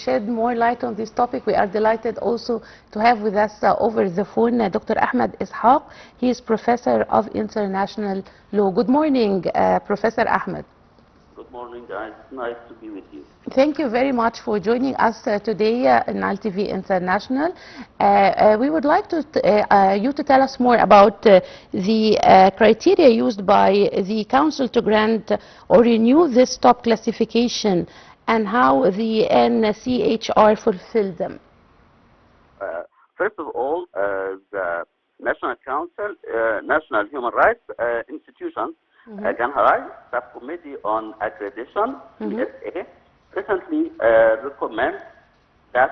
shed more light on this topic, we are delighted also to have with us over the phone Dr. Ahmed Eshak. He is Professor of International Law. Good morning, Professor Ahmed. Good morning, guys. Nice to be with you. Thank you very much for joining us today in Nile TV International. We would like you to tell us more about the criteria used by the Council to grant or renew this top classification and how the NCHR fulfilled them. First of all, the National Council, National Human Rights Institution, Ganharai Subcommittee on Accreditation, PSA, recently recommend that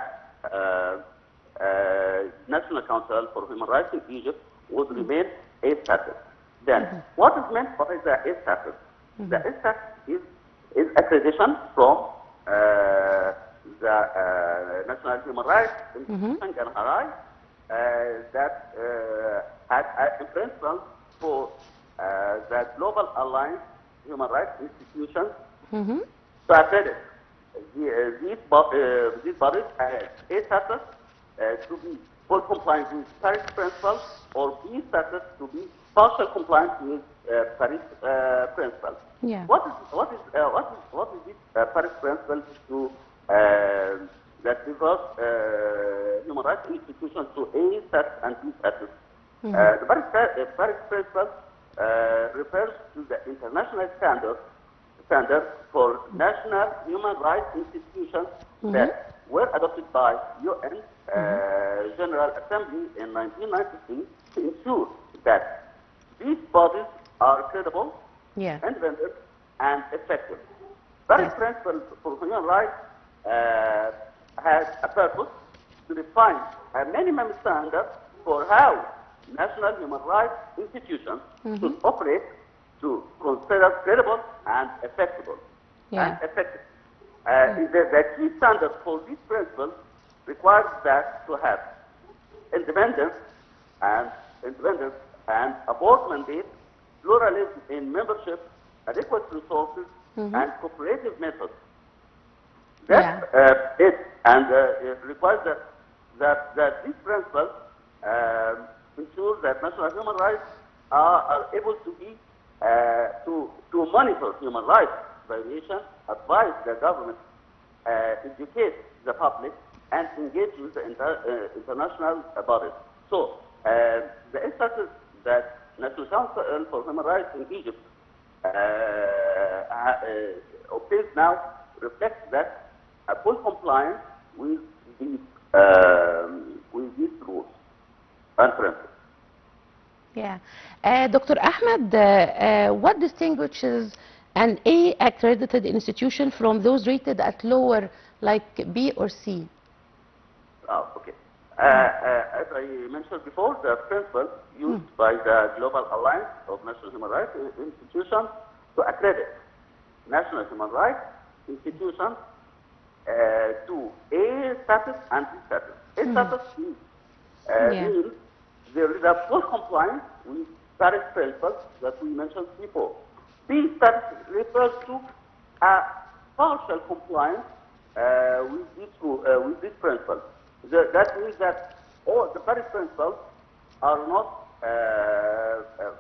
National Council for Human Rights in Egypt would remain A status. Then, what is meant by the A status? The A status is accreditation from the National Human Rights Institution, Ganharai, that had in principle for the Global Alliance Human Rights Institutions to accredit these bodies as A status to be full compliance with Paris Principles, or B status to be partial compliance with Paris Principles. Yeah. What is this Paris Principles to that diverse human rights institutions to A status and B status? The Paris Principles refers to the international standard for national human rights institutions that were adopted by UN General Assembly in 1993 to ensure that these bodies are credible, independent, and effective. Paris Principles for Human Rights has a purpose to define a minimum standard for how national human rights institutions should operate to consider credible and effective. The key standard for these principles requires that to have independence and a board mandate, pluralism in membership, adequate resources, and cooperative methods. That's it, and it requires that these principles ensure that national human rights are able to be to monitor human rights violations, advise the government, educate the public, and engage with the international bodies. So the instances that National Council for Human Rights in Egypt obtains now reflects that a full compliance with these rules and principles. Yeah. Dr. Ahmed, what distinguishes an A accredited institution from those rated at lower, like B or C? Okay. As I mentioned before, the principles used by the Global Alliance of National Human Rights Institutions to accredit national human rights institutions to A status and B status. A status means there is a full compliance with Paris Principles that we mentioned before. B status refers to a partial compliance with this principle. That means that all the Paris Principles are not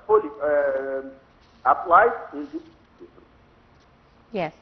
fully applied in this system. Yes.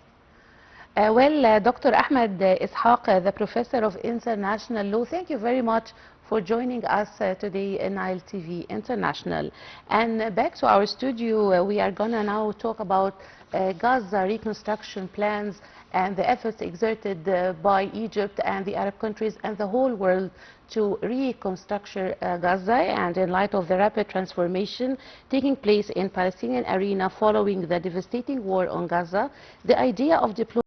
Dr. Ahmed Eshak, the Professor of International Law, thank you very much for joining us today in Nile TV International. And back to our studio, we are going to now talk about Gaza reconstruction plans and the efforts exerted by Egypt and the Arab countries and the whole world to reconstruct Gaza, and in light of the rapid transformation taking place in Palestinian arena following the devastating war on Gaza, the idea of diplomacy